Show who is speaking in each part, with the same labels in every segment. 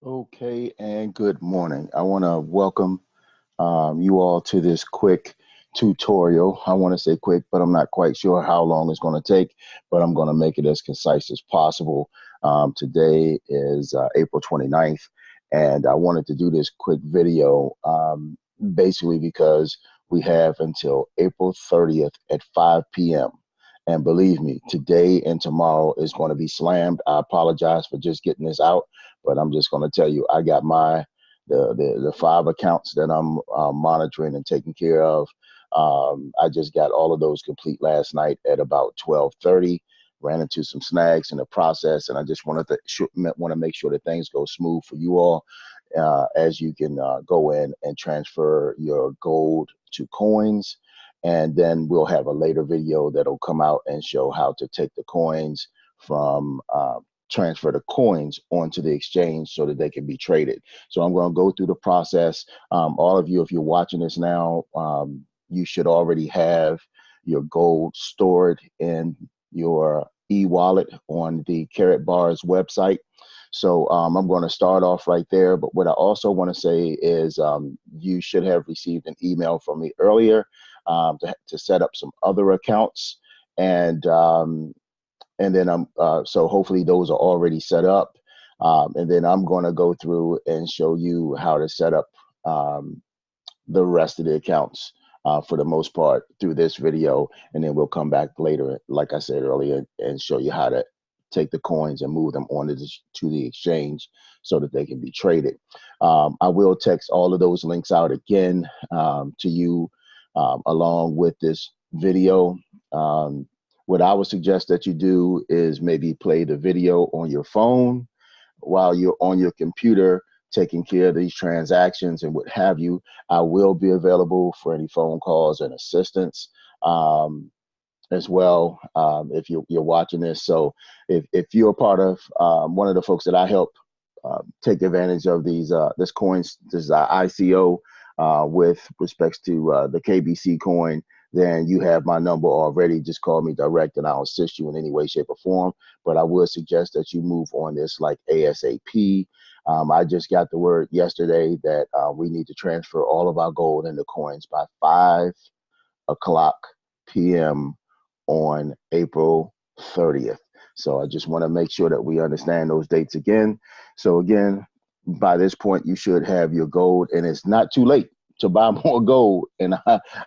Speaker 1: Okay, and good morning. I want to welcome you all to this quick tutorial. I want to say quick, but I'm not quite sure how long it's going to take, but I'm going to make it as concise as possible. Today is April 29th, and I wanted to do this quick video basically because we have until April 30th at 5 p.m. And believe me, today and tomorrow is going to be slammed. I apologize for just getting this out, but I'm just going to tell you, I got the five accounts that I'm monitoring and taking care of. I just got all of those complete last night at about 12:30. Ran into some snags in the process, and I just wanted to want to make sure that things go smooth for you all as you can go in and transfer your gold to coins. And then we'll have a later video that'll come out and show how to take the coins from transfer the coins onto the exchange so that they can be traded. So I'm going to go through the process. All of you, if you're watching this now, you should already have your gold stored in your e-wallet on the Carrot Bars website. So I'm going to start off right there. But what I also want to say is you should have received an email from me earlier to set up some other accounts. And then so hopefully those are already set up. And then I'm going to go through and show you how to set up the rest of the accounts for the most part through this video. And then we'll come back later, like I said earlier, and show you how to take the coins and move them on to the exchange so that they can be traded. I will text all of those links out again to you along with this video. What I would suggest that you do is maybe play the video on your phone while you're on your computer taking care of these transactions and what have you. I will be available for any phone calls and assistance as well if you're watching this. So if you're a part of one of the folks that I help take advantage of this coins, this ICO with respects to the KBC coin, then you have my number already. Just call me direct and I'll assist you in any way, shape, or form. But I would suggest that you move on this like ASAP. I just got the word yesterday that we need to transfer all of our gold into coins by 5 o'clock p.m. on April 30th. So I just want to make sure that we understand those dates again. So again, by this point, you should have your gold, and it's not too late to buy more gold. And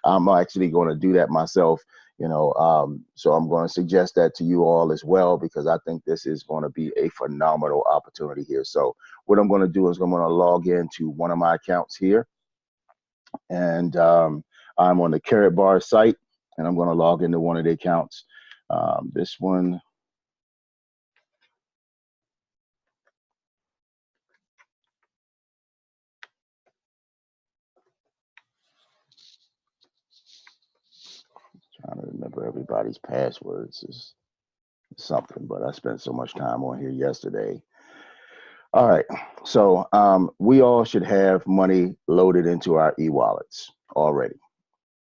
Speaker 1: I'm actually going to do that myself, so I'm going to suggest that to you all as well, because I think this is going to be a phenomenal opportunity here. So what I'm going to do is I'm going to log into one of my accounts here, and I'm on the Carrot Bar site, and I'm going to log into one of the accounts. This one. Trying to remember everybody's passwords is something, but I spent so much time on here yesterday. All right, so we all should have money loaded into our e-wallets already.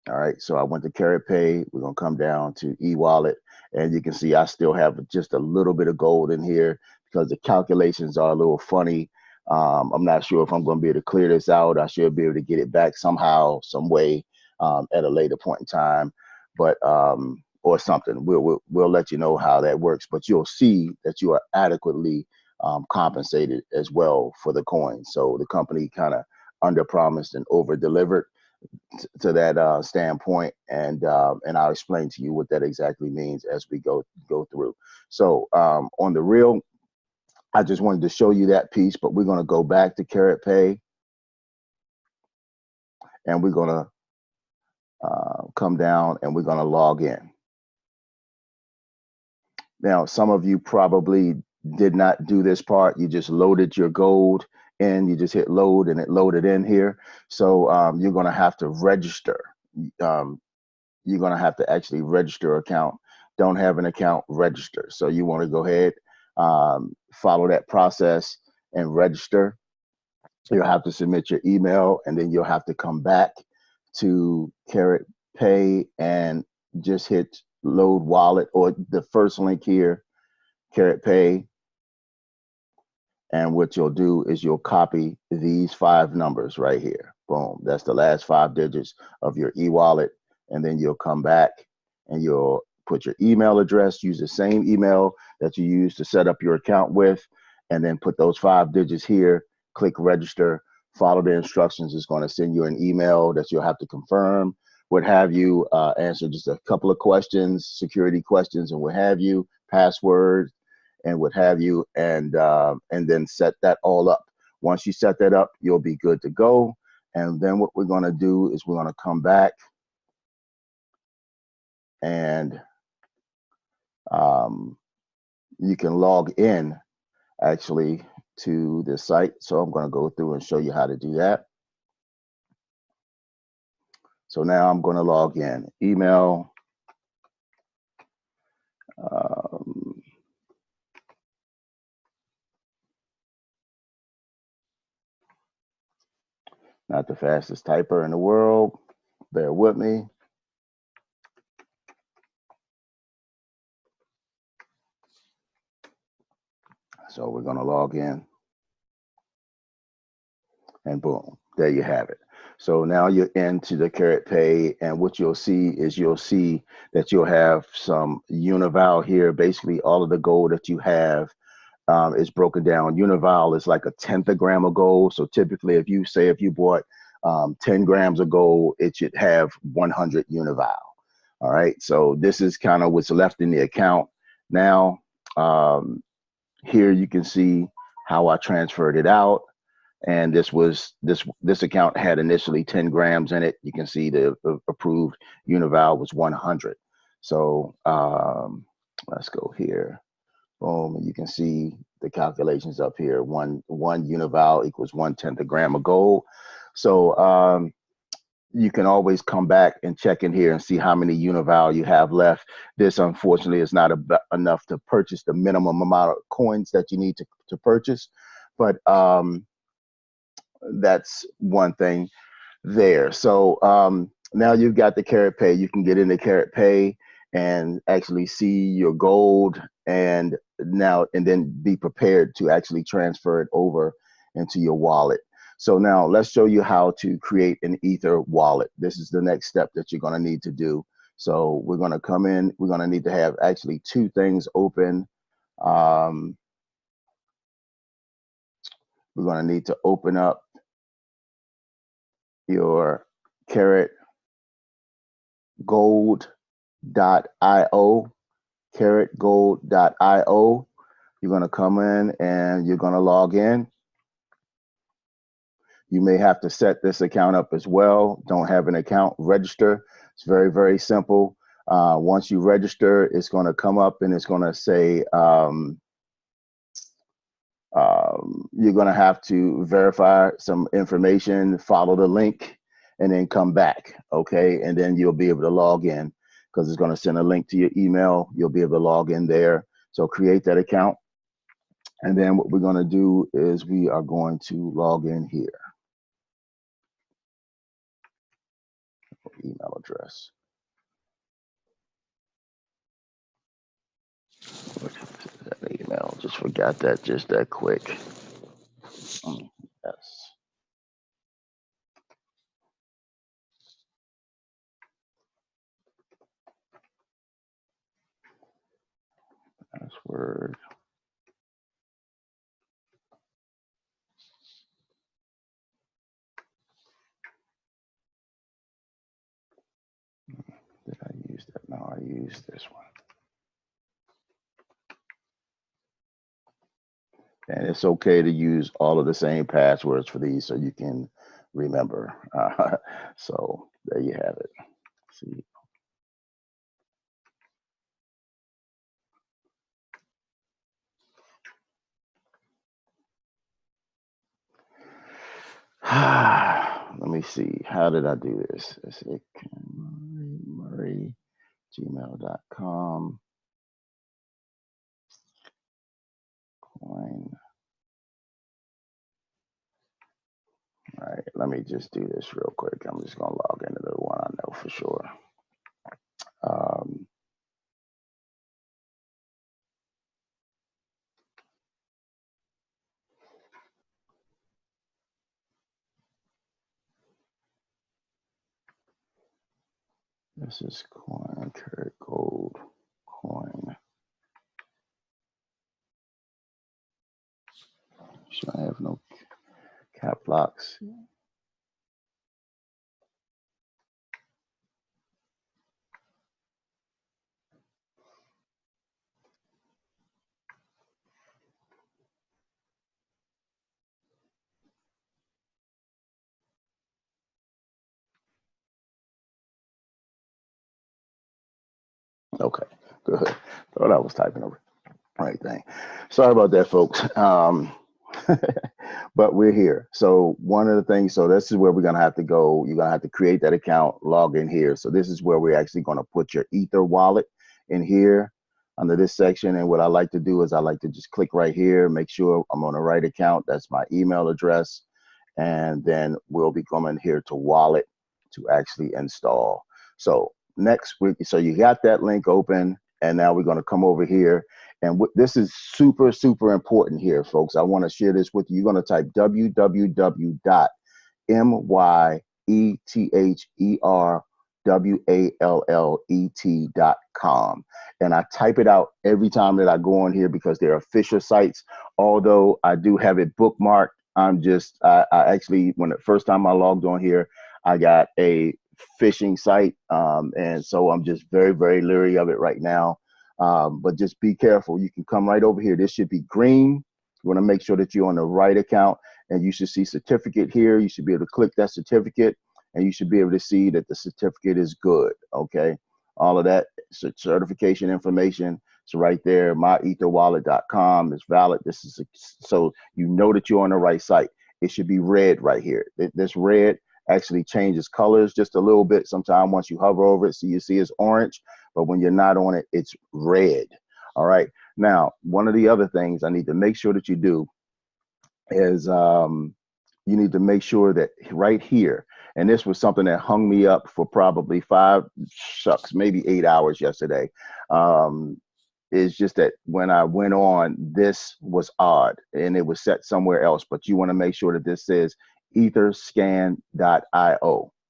Speaker 1: All right, so I went to Carrot Pay. We're gonna come down to e-wallet, and you can see I still have just a little bit of gold in here because the calculations are a little funny. I'm not sure if I'm gonna be able to clear this out. I should be able to get it back somehow, some way, at a later point in time, but or something. We'll let you know how that works. But you'll see that you are adequately compensated as well for the coin. So the company kind of under promised and over delivered to that standpoint, and I'll explain to you what that exactly means as we go through. So on the real, I just wanted to show you that piece, but we're going to go back to Carrot Pay, and we're going to come down and we're going to log in. Now, some of you probably did not do this part. You just loaded your gold in, you just hit load and it loaded in here. So you're going to have to register. You're going to have to actually register account. Don't have an account, register. So you want to go ahead, follow that process and register. You'll have to submit your email, and then you'll have to come back to Carrot Pay and just hit load wallet, or the first link here, Carrot Pay, And what you'll do is you'll copy these 5 numbers right here. Boom. That's the last 5 digits of your e-wallet. And then you'll come back and you'll put your email address, use the same email that you use to set up your account with, and then put those 5 digits here, click register, follow the instructions. It's going to send you an email that you'll have to confirm, what have you, answer just a couple of questions, security questions and what have you, password, and what have you, and then set that all up. Once you set that up, you'll be good to go. And then what we're going to do is we're going to come back and you can log in actually to this site. So I'm going to go through and show you how to do that. So now I'm going to log in. Email. Not the fastest typer in the world. Bear with me. So we're going to log in. And boom, there you have it. So now you're into the Carrot Pay, and what you'll see is you'll see that you'll have some Unival here. Basically, all of the gold that you have is broken down. Unival is like a tenth a gram of gold. So typically, if you bought 10 grams of gold, it should have 100 Unival. All right. So this is kind of what's left in the account. Now, here you can see how I transferred it out. And this account had initially 10 grams in it. You can see the approved Unival was 100. So let's go here. Boom, and you can see the calculations up here. One Unival equals 1/10 a gram of gold. So you can always come back and check in here and see how many Unival you have left. This, unfortunately, is not enough to purchase the minimum amount of coins that you need to purchase. But that's one thing there. So now you've got the Carrot Pay. You can get into Carrot Pay and actually see your gold and then be prepared to actually transfer it over into your wallet. So now let's show you how to create an Ether wallet. This is the next step that you're going to need to do. So we're going to come in. We're going to need to have actually 2 things open. We're going to need to open up your Carrot Gold.io, carrotgold.io. You're going to come in and you're going to log in. You may have to set this account up as well. Don't have an account, register. It's very, very simple. Once you register, it's going to come up and it's going to say you're going to have to verify some information, follow the link, and then come back, okay? And then you'll be able to log in because it's going to send a link to your email. You'll be able to log in there. So create that account. And then what we're going to do is we are going to log in here. Email address. That email, just forgot that just that quick. Yes. Password. Did I use that? No, I used this one. And it's okay to use all of the same passwords for these so you can remember. So there you have it. See. Let me see. How did I do this? Let's see. Murray, gmail.com. Coin. All right, let me just do this real quick. I'm just going to log into the one I know for sure. This is coin, carrot gold, coin. Should I have no cap locks? Okay, good. Thought I was typing over the right thing. Sorry about that, folks. But we're here. So one of the things, so this is where we're gonna have to go. You're gonna have to create that account, log in here. So this is where we're actually gonna put your Ether wallet in here under this section. And what I like to do is I like to just click right here, make sure I'm on the right account. That's my email address. And then we'll be coming here to wallet to actually install. So next week, so you got that link open, and now we're gonna come over here. And this is super, super important here, folks. I want to share this with you. You're going to type www.myetherwallet.com. And I type it out every time that I go on here because they're official sites. Although I do have it bookmarked, I actually, when the first time I logged on here, I got a phishing site. And so I'm just very, very leery of it right now. But just be careful. You can come right over here. This should be green. You want to make sure that you're on the right account, and you should see certificate here. You should be able to click that certificate, and you should be able to see that the certificate is good. Okay, all of that certification information is right there. Myetherwallet.com is valid. This is so you know that you're on the right site. It should be red right here. This red actually changes colors just a little bit. Sometimes once you hover over it, so you see it's orange. But when you're not on it, it's red. All right. Now, one of the other things I need to make sure that you do is you need to make sure that right here, and this was something that hung me up for probably maybe 8 hours yesterday. Is just that when I went on, this was odd and it was set somewhere else. But you want to make sure that this says etherscan.io.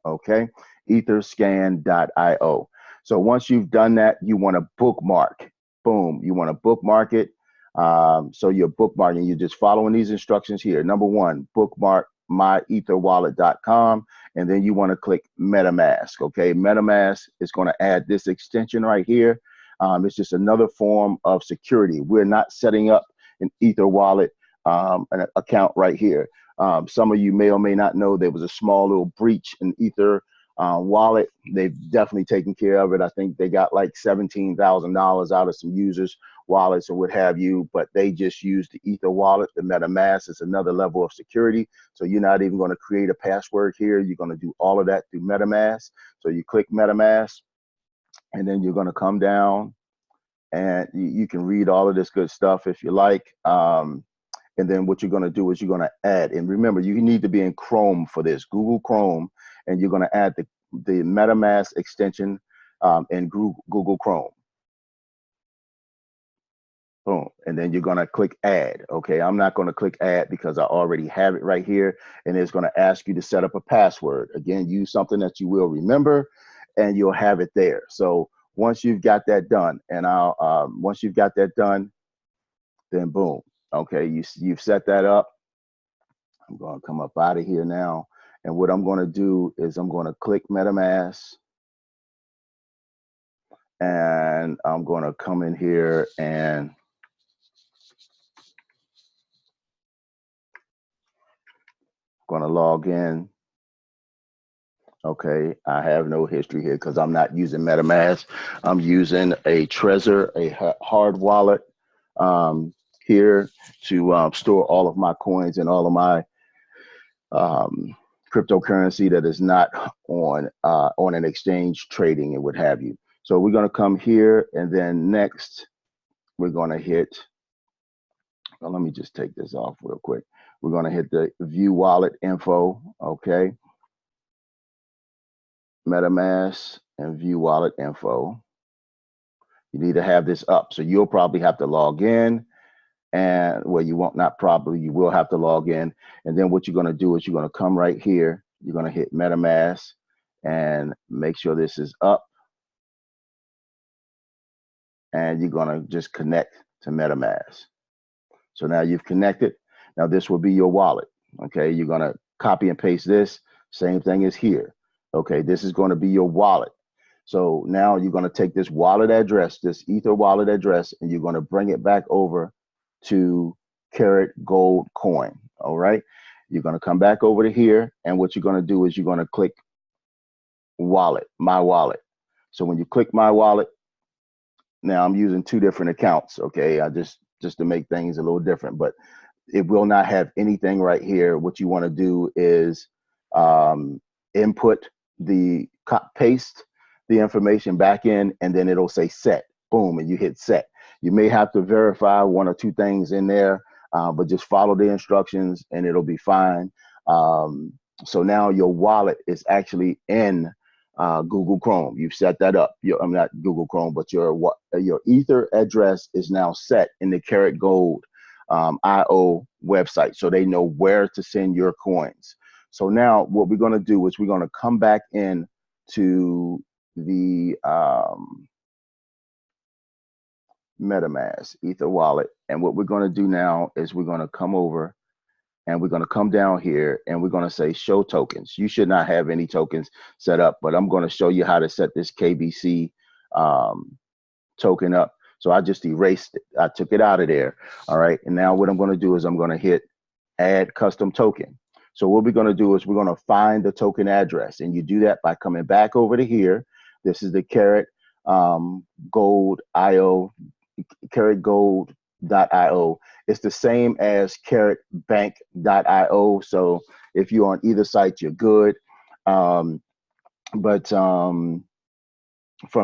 Speaker 1: Okay. Etherscan.io. So once you've done that, you want to bookmark. Boom. You want to bookmark it. So you're bookmarking. You're just following these instructions here. Number one, bookmark myetherwallet.com, and then you want to click MetaMask. Okay. MetaMask is going to add this extension right here. It's just another form of security. We're not setting up an Ether wallet an account right here. Some of you may or may not know there was a small little breach in Ether wallet. They've definitely taken care of it. I think they got like $17,000 out of some users' wallets or what have you, but they just used the Ether wallet. The MetaMask is another level of security. So you're not even going to create a password here. You're going to do all of that through MetaMask. So you click MetaMask, and then you're going to come down, and you can read all of this good stuff if you like. And then what you're going to do is you're going to add, and remember, you need to be in Chrome for this, Google Chrome, and you're going to add the MetaMask extension in Google Chrome. Boom. And then you're going to click add. Okay. I'm not going to click add because I already have it right here. And it's going to ask you to set up a password. Again, use something that you will remember and you'll have it there. So once you've got that done, and once you've got that done, then boom. Okay. You've set that up. I'm going to come up out of here now. And what I'm going to do is I'm going to click MetaMask, and I'm going to come in here and going to log in. Okay, I have no history here because I'm not using MetaMask. I'm using a Trezor, a hard wallet here to store all of my coins and all of my cryptocurrency that is not on an exchange trading and what have you. So we're going to come here, and then next we're going to hit. Well, let me just take this off real quick. We're going to hit the view wallet info. Okay. MetaMask and view wallet info. You need to have this up. So you'll probably have to log in, and well, you won't, not probably, you will have to log in. And then what you're going to do is you're going to come right here. You're going to hit MetaMask and make sure this is up. and you're going to just connect to MetaMask. So now you've connected. Now this will be your wallet. Okay, you're going to copy and paste this. Same thing as here. Okay, this is going to be your wallet. So now you're going to take this wallet address, this Ether wallet address, and you're going to bring it back over to Carat Gold Coin. All right, you're going to come back over to here, and what you're going to do is you're going to click wallet, my wallet. So when you click my wallet, now I'm using two different accounts. Okay, I just to make things a little different, but it will not have anything right here. What you want to do is input the paste the information back in, and then it'll say set. Boom, and you hit set. You may have to verify one or two things in there, but just follow the instructions and it'll be fine. So now your wallet is actually in Google Chrome. You've set that up. I'm not Google Chrome, but your Ether address is now set in the Carat Gold IO website, so they know where to send your coins. So now what we're going to do is we're going to come back in to the MetaMask Ether wallet, and what we're going to do now is we're going to come over and we're going to come down here and we're going to say show tokens. You should not have any tokens set up, but I'm going to show you how to set this KBC token up. So I just erased it. I took it out of there. All right. And now what I'm going to do is I'm going to hit add custom token. So what we're going to do is we're going to find the token address, and you do that by coming back over to here. This is the Carat Gold IO, caratgold.io. It's the same as caratbank.io. So if you're on either site, you're good. From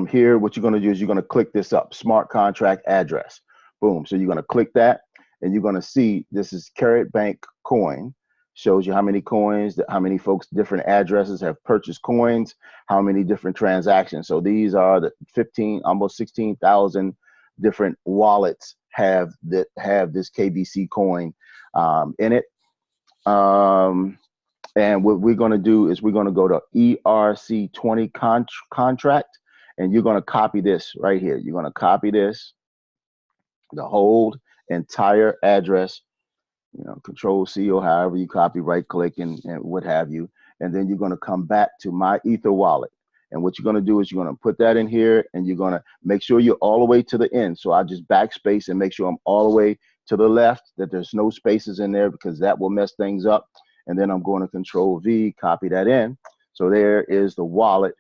Speaker 1: here, what you're going to do is you're going to click this up, smart contract address. Boom. So you're going to click that, and you're going to see this is Carat Bank coin. Shows you how many coins, how many folks, different addresses have purchased coins, how many different transactions. So these are the 15, almost 16,000 different wallets have this KBC coin in it. And what we're going to do is we're going to go to ERC20 contract, and you're going to copy this right here. You're going to copy this, the whole entire address, Control C or however you copy, right click and what have you. And then you're going to come back to my Ether wallet. And what you're going to do is you're going to put that in here, and you're going to make sure you're all the way to the end. So I just backspace and make sure I'm all the way to the left, that there's no spaces in there, because that will mess things up. And then I'm going to Control V, copy that in. So there is the wallet,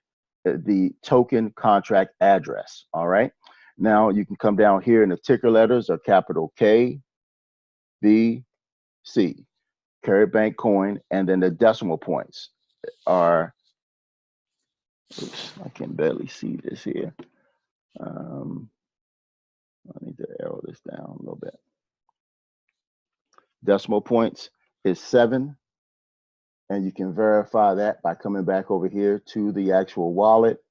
Speaker 1: the token contract address. All right. Now you can come down here, and the ticker letters are capital K, B, C, Carat Bank coin, and then the decimal points are, oops, I can barely see this here. I need to arrow this down a little bit. Decimal points is 7, and you can verify that by coming back over here to the actual wallet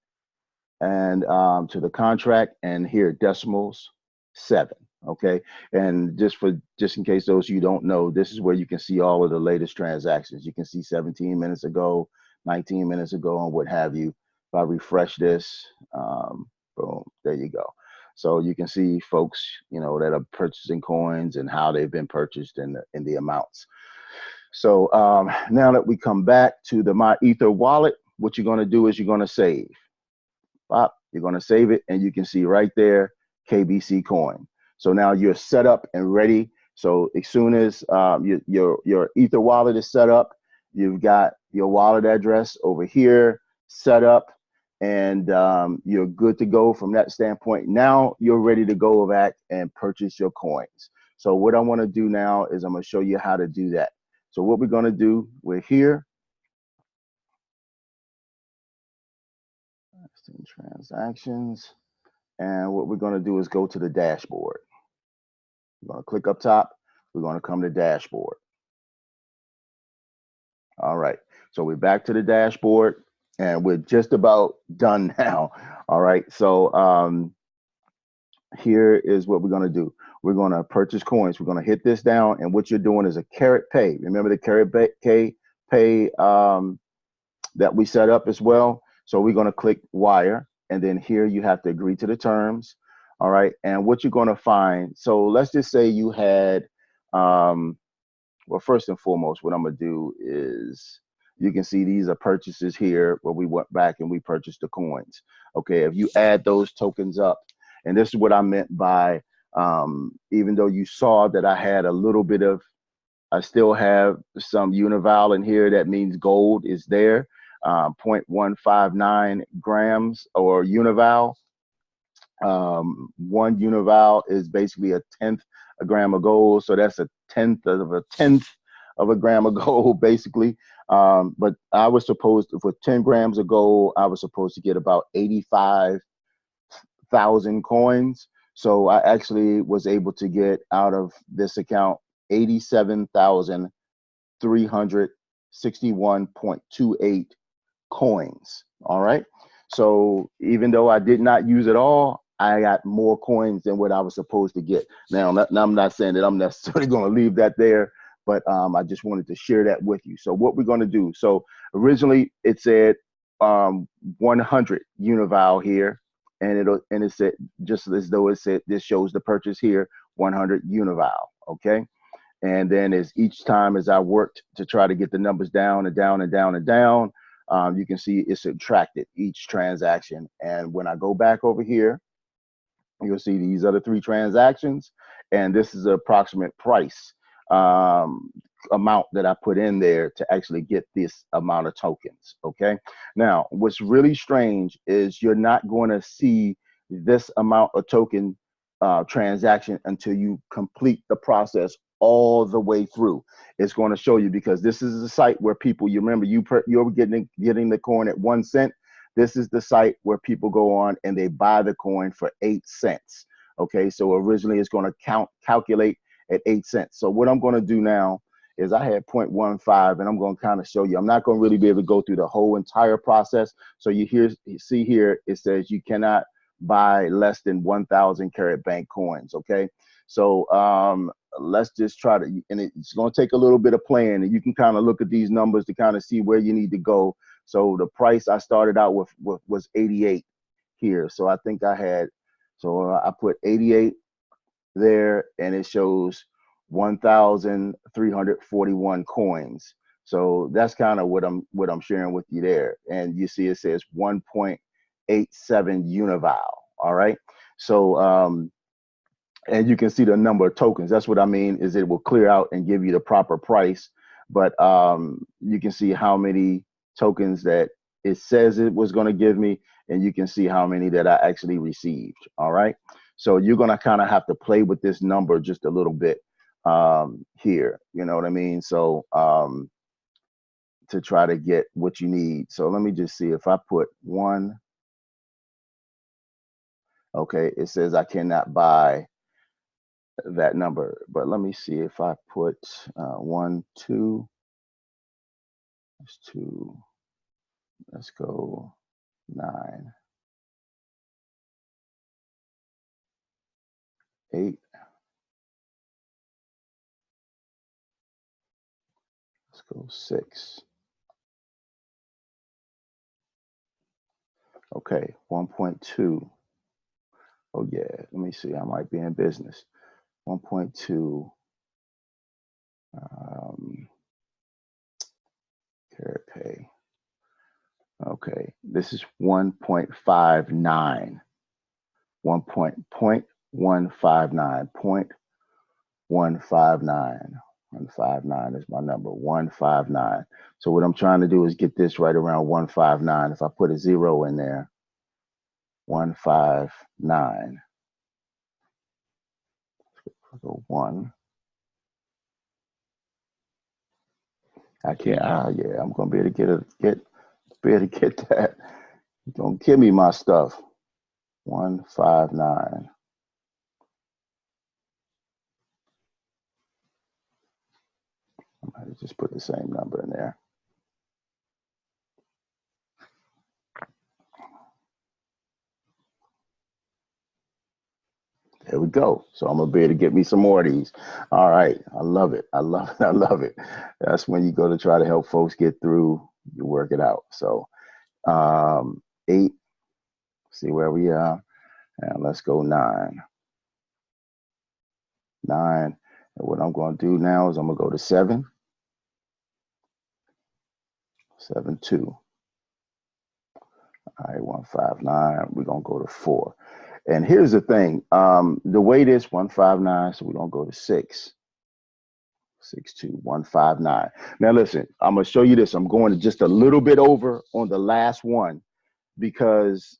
Speaker 1: and to the contract, and here decimals 7. Okay, and just in case those of you don't know, this is where you can see all of the latest transactions. You can see 17 minutes ago, 19 minutes ago, and what have you. If I refresh this, boom, there you go. So you can see folks, that are purchasing coins and how they've been purchased and the amounts. So now that we come back to the My Ether wallet, what you're going to do is you're going to save. You're going to save it, and you can see right there, KBC coin. So now you're set up and ready. So as soon as your Ether wallet is set up, you've got your wallet address over here set up, and you're good to go from that standpoint. Now you're ready to go back and purchase your coins. So what I want to do now is I'm going to show you how to do that. So what we're going to do, we're here. Transactions. And what we're going to do is go to the dashboard. We're going to click up top. We're going to come to dashboard. All right. So we're back to the dashboard, and we're just about done now. All right. So here is what we're going to do. We're going to purchase coins. We're going to hit this down, and what you're doing is a Carat Pay. Remember the Carat Pay that we set up as well. So we're going to click wire, and then here you have to agree to the terms. All right. And what you're going to find, so let's just say you had, well, first and foremost, what I'm going to do is you can see these are purchases here where we went back and we purchased the coins. Okay. If you add those tokens up, and this is what I meant by, even though you saw that I had a little bit of, I still have some unival in here. That means gold is there, 0.159 grams or unival. One unival is basically a tenth a gram of gold, so that's a tenth of a gram of gold, basically. But I was supposed to, for 10 grams of gold, I was supposed to get about 85,000 coins. So I actually was able to get out of this account 87,361.28 coins. All right. So even though I did not use it all, I got more coins than what I was supposed to get. Now I'm not saying that I'm necessarily going to leave that there, but I just wanted to share that with you. So what we're going to do. So originally it said 100 unival here, and it said, just as though it said, this shows the purchase here, 100 unival. Okay. And then as each time as I worked to try to get the numbers down and down and down and down, you can see it's subtracted each transaction. And when I go back over here, you'll see these are the 3 transactions, and this is the approximate price amount that I put in there to actually get this amount of tokens. Okay. Now, what's really strange is you're not going to see this amount of token transaction until you complete the process all the way through. It's going to show you, because this is the site where people, you remember, you're getting the coin at 1 cent. This is the site where people go on and they buy the coin for 8 cents. Okay, so originally it's going to calculate at 8 cents. So what I'm going to do now is I had 0.15, and I'm going to kind of show you. I'm not going to really be able to go through the whole entire process. So you see here, it says you cannot buy less than 1,000 carat bank coins. Okay, so let's just try to, and it's going to take a little bit of playing, and you can kind of look at these numbers to kind of see where you need to go. So the price I started out with was 88 here. So I think I had, so I put 88 there, and it shows 1,341 coins. So that's kind of what I'm sharing with you there. And you see it says 1.87 unival. All right. So and you can see the number of tokens. That's what I mean, is it will clear out and give you the proper price. But you can see how many tokens that it says it was going to give me, and you can see how many that I actually received. All right. So you're going to kind of have to play with this number just a little bit here. You know what I mean? So to try to get what you need. So let me just see if I put 1. Okay, it says I cannot buy that number, but let me see if I put 1, 2. That's 2. Let's go 9, 8. Let's go 6. Okay, 1.2. Oh yeah, let me see. I might be in business. 1.2. Carat pay. Okay, this is 1.59. 1.159. 0.159. 159 is my number. 159. So what I'm trying to do is get this right around 159. If I put a 0 in there, 159. Go 1. I can't. Yeah, I'm gonna be able to get that. Don't give me my stuff. 159. I might just put the same number in there. There we go. So I'm gonna be able to get me some more of these. All right. I love it. I love it. I love it. That's when you go to try to help folks get through, you work it out. So 8, see where we are. And let's go 9. 9. And what I'm going to do now is I'm going to go to 7. 7, 2. All right, 159. We're going to go to 4. And here's the thing. The weight is 159, so we're going to go to 6. 6, 2, 159. Now listen, I'm going to show you this. I'm going to just a little bit over on the last one because,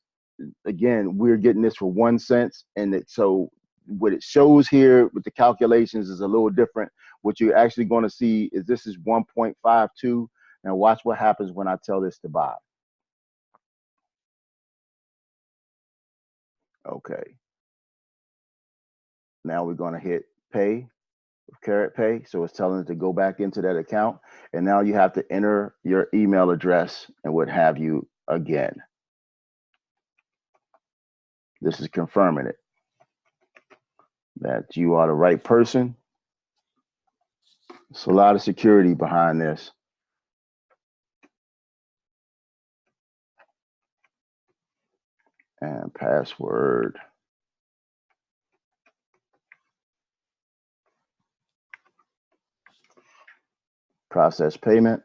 Speaker 1: again, we're getting this for 1 cent. And so what it shows here with the calculations is a little different. What you're actually going to see is this is 1.52. Now watch what happens when I tell this to buy. Okay. Now we're going to hit pay. Carrot Pay, so it's telling it to go back into that account, and now you have to enter your email address and what have you again. This is confirming it that you are the right person. It's a lot of security behind this. And password. Process payment.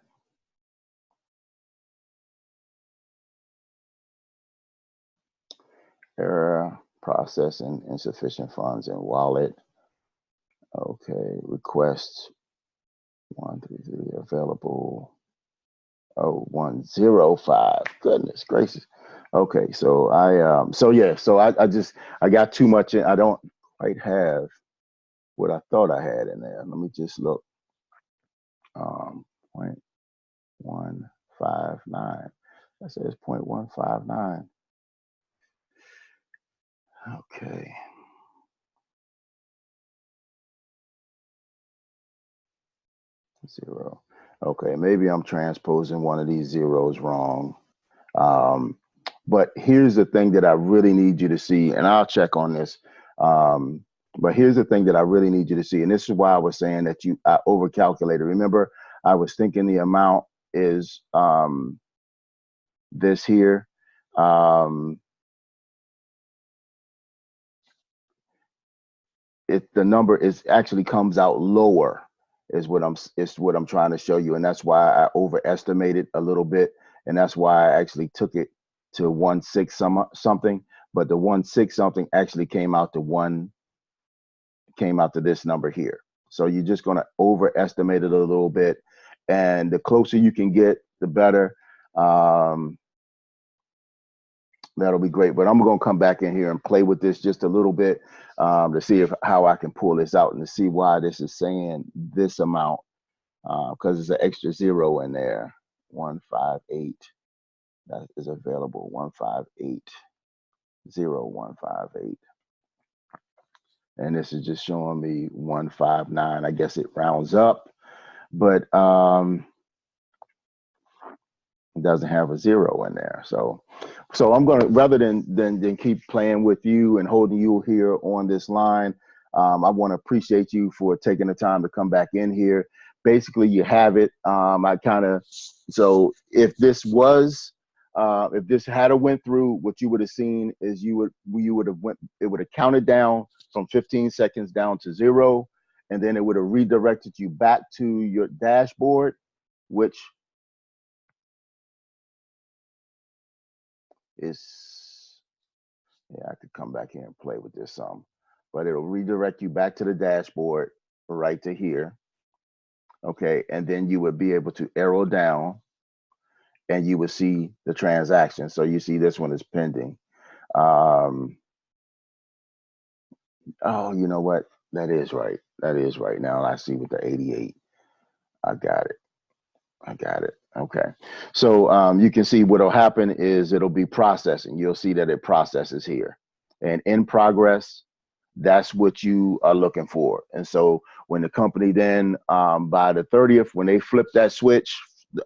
Speaker 1: Error, processing insufficient funds in wallet. Okay, request 133 available. Oh, 105. Goodness gracious. Okay, so I got too much in. I don't quite have what I thought I had in there. Let me just look. 0.159. That says 0.159. Okay. Zero. Okay, maybe I'm transposing one of these zeros wrong. But here's the thing that I really need you to see, and I'll check on this. But here's the thing that I really need you to see, and this is why I was saying that I overcalculated. Remember, I was thinking the amount is this here. The number is actually comes out lower is what I'm trying to show you, and that's why I overestimated a little bit, and that's why I actually took it to 1.6 something, but the 1.6 something actually came out to this number here. So you're just going to overestimate it a little bit, and the closer you can get, the better. That'll be great. But I'm going to come back in here and play with this just a little bit to see how I can pull this out and to see why this is saying this amount, because there's an extra zero in there. 158. That is available. 158. And this is just showing me 159. I guess it rounds up, but it doesn't have a zero in there. So I'm going to, rather than keep playing with you and holding you here on this line, I want to appreciate you for taking the time to come back in here. Basically, you have it. So if this had went through, what you would have seen is it would have counted down from 15 seconds down to 0, and then it would have redirected you back to your dashboard, which is, I could come back here and play with this some, but it'll redirect you back to the dashboard right to here. Okay, and then you would be able to arrow down and you would see the transaction. So you see this one is pending. Oh, you know what? That is right. Now I see with the 88. I got it. Okay. So you can see what'll happen is it'll be processing. You'll see that it processes here. And in progress, that's what you are looking for. And so when the company then by the 30th, when they flip that switch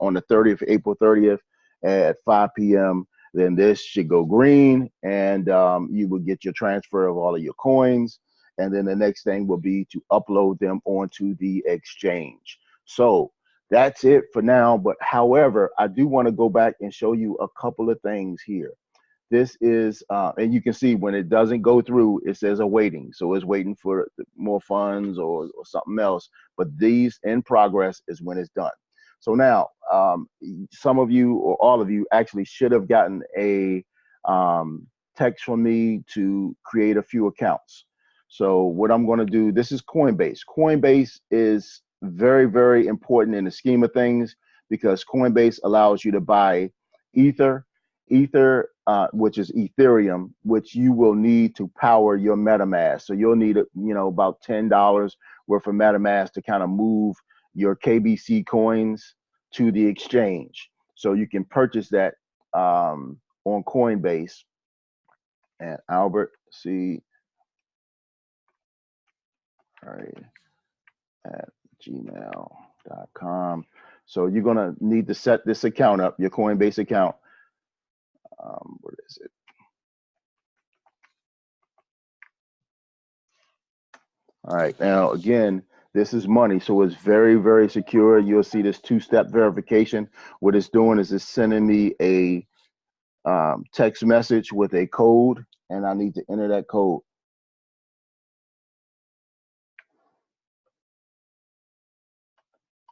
Speaker 1: on the 30th, April 30th at 5 p.m., then this should go green, and you will get your transfer of all of your coins. And then the next thing will be to upload them onto the exchange. So that's it for now. But however, I do want to go back and show you a couple of things here. This is, and you can see when it doesn't go through, it says awaiting. So it's waiting for more funds or something else. But these in progress is when it's done. So now, some of you or all of you actually should have gotten a text from me to create a few accounts. So what I'm going to do, this is Coinbase. Coinbase is very, very important in the scheme of things because Coinbase allows you to buy Ether, which is Ethereum, which you will need to power your MetaMask. So you'll need, about $10 worth of MetaMask to kind of move your KBC coins to the exchange. So you can purchase that on Coinbase. And Albert C. at gmail.com. So you're gonna need to set this account up, your Coinbase account. What is it? All right, now again, this is money, so it's very, very secure. You'll see this two-step verification. What it's doing is it's sending me a text message with a code, and I need to enter that code.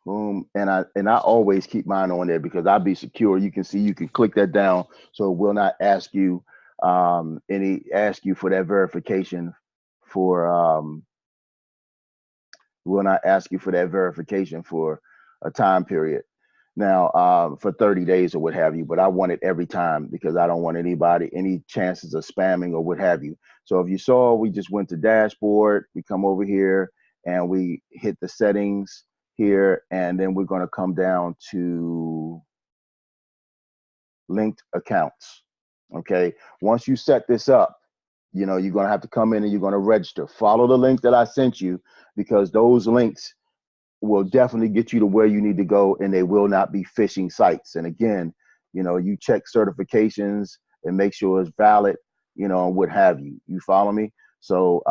Speaker 1: Boom, and I always keep mine on there because I'll be secure. You can see, you can click that down, so it will not ask you for that verification for will not ask you for that verification for a time period. Now, for 30 days or what have you, but I want it every time because I don't want any chances of spamming or what have you. So if you saw, we just went to dashboard, we come over here and we hit the settings here, and then we're going to come down to linked accounts. Okay. Once you set this up, you're going to have to come in and you're going to register. Follow the link that I sent you because those links will definitely get you to where you need to go, and they will not be phishing sites. And again, you check certifications and make sure it's valid, and what have you. You follow me? So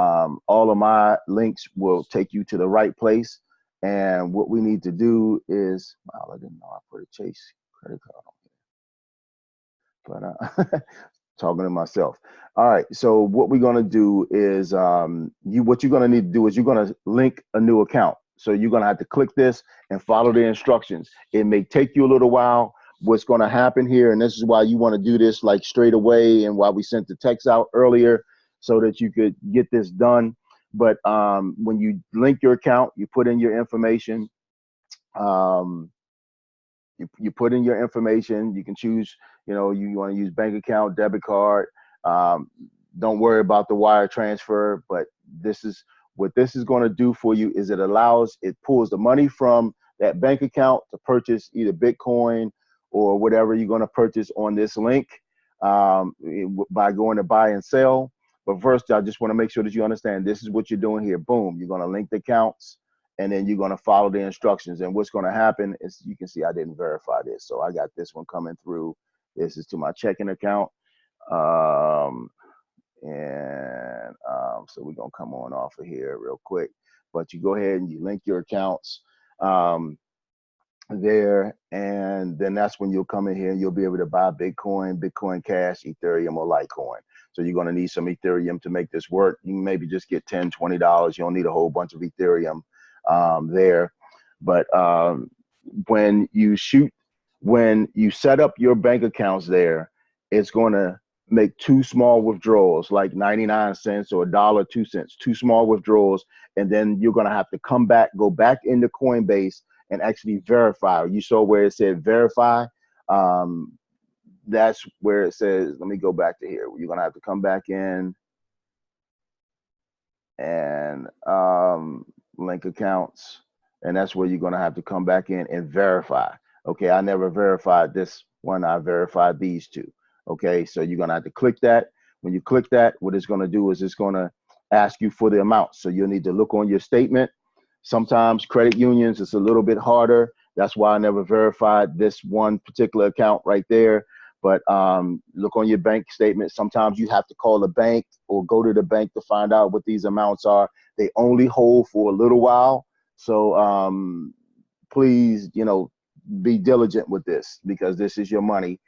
Speaker 1: all of my links will take you to the right place. And what we need to do is, wow, I didn't know I put a Chase credit card on here. But talking to myself. All right. So what we're gonna do is what you're gonna need to do is you're gonna link a new account. So you're gonna have to click this and follow the instructions. It may take you a little while. What's gonna happen here, and this is why you want to do this like straight away, and why we sent the text out earlier so that you could get this done. But when you link your account, you put in your information. You put in your information. You can choose, you want to use bank account, debit card. Don't worry about the wire transfer, but what this is going to do for you is it pulls the money from that bank account to purchase either Bitcoin or whatever you're going to purchase on this link by going to buy and sell. But first, I just want to make sure that you understand this is what you're doing here. Boom, you're going to link the accounts, and then you're going to follow the instructions. And what's going to happen is, you can see I didn't verify this. So I got this one coming through. This is to my checking account. So we're going to come on off of here real quick. But you go ahead and you link your accounts there, and then that's when you'll come in here and you'll be able to buy Bitcoin, Bitcoin Cash, Ethereum, or Litecoin. So you're going to need some Ethereum to make this work. You can maybe just get $10, $20. You don't need a whole bunch of Ethereum there. But when you set up your bank accounts there, it's going to make two small withdrawals, like 99 cents or $1.02, two small withdrawals. And then you're going to have to go back into Coinbase and actually verify. You saw where it said verify. That's where it says, let me go back to here. You're going to have to come back in and link accounts. And that's where you're going to have to come back in and verify. Okay, I never verified this one. I verified these two. Okay, so you're going to have to click that. When you click that, what it's going to do is it's going to ask you for the amount. So you'll need to look on your statement. Sometimes credit unions, it's a little bit harder. That's why I never verified this one particular account right there. But look on your bank statement. Sometimes you have to call the bank or go to the bank to find out what these amounts are. They only hold for a little while. So please, be diligent with this because this is your money.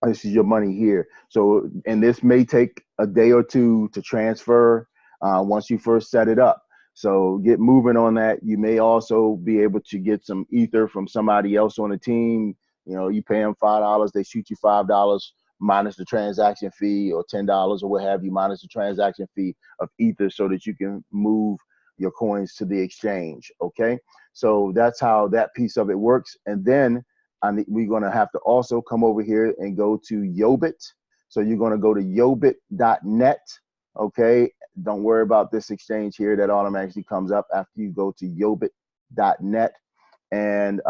Speaker 1: This is your money here. So, and this may take a day or two to transfer once you first set it up. So get moving on that. You may also be able to get some ether from somebody else on the team. You know, you pay them $5, they shoot you $5 minus the transaction fee, or $10 or what have you, minus the transaction fee of ether, so that you can move your coins to the exchange. Okay. So that's how that piece of it works. And then we're going to have to also come over here and go to YoBit. So you're going to go to yobit.net. Okay. Don't worry about this exchange here. That automatically comes up after you go to yobit.net. And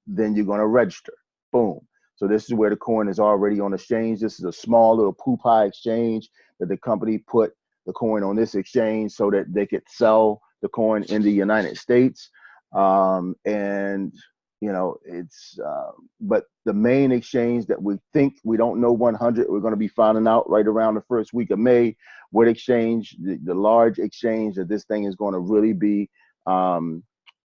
Speaker 1: then you're going to register. Boom. So this is where the coin is already on exchange. This is a small little poo pie exchange that the company put the coin on this exchange so that they could sell the coin in the United States. And you know, it's but the main exchange that we think, we don't know 100, we're going to be finding out right around the first week of May what exchange, the large exchange that this thing is going to really be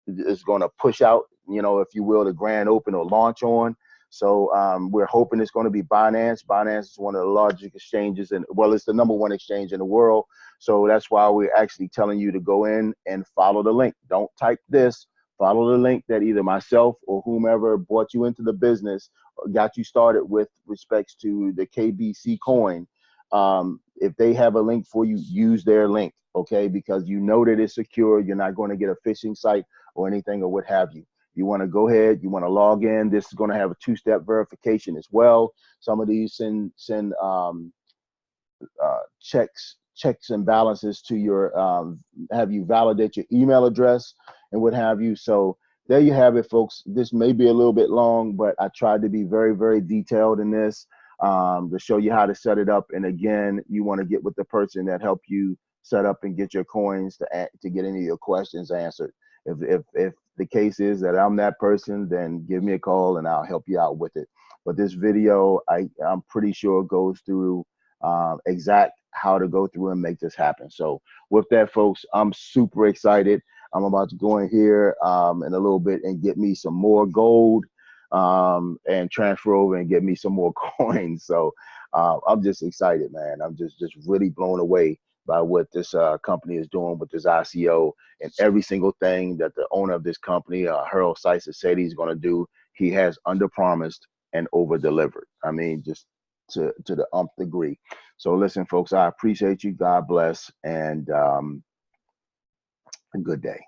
Speaker 1: is going to push out, you know, if you will, the grand open or launch on. So we're hoping it's going to be Binance. Binance is one of the largest exchanges, and well, it's the #1 exchange in the world. So that's why we're actually telling you to go in and follow the link. Don't type this. Follow the link that either myself or whomever brought you into the business or got you started with respects to the KBC coin. If they have a link for you, use their link, okay? Because you know that it's secure. You're not going to get a phishing site or anything or what have you. You want to go ahead, you want to log in. This is going to have a 2-step verification as well. Some of these send checks and balances to your have you validate your email address and what have you. So there you have it, folks. This may be a little bit long, but I tried to be very, very detailed in this to show you how to set it up. And again, you want to get with the person that helped you set up and get your coins to get any of your questions answered. If the case is that I'm that person, then give me a call and I'll help you out with it. But this video, I'm pretty sure goes through exact how to go through and make this happen. So with that, folks, I'm super excited. I'm about to go in here in a little bit and get me some more gold and transfer over and get me some more coins. So I'm just excited, man. I'm just really blown away by what this company is doing with this ICO, and every single thing that the owner of this company, Harold Seiser, said he's going to do. He has under promised and over delivered. I mean, just to the nth degree. So listen, folks, I appreciate you. God bless, and a good day.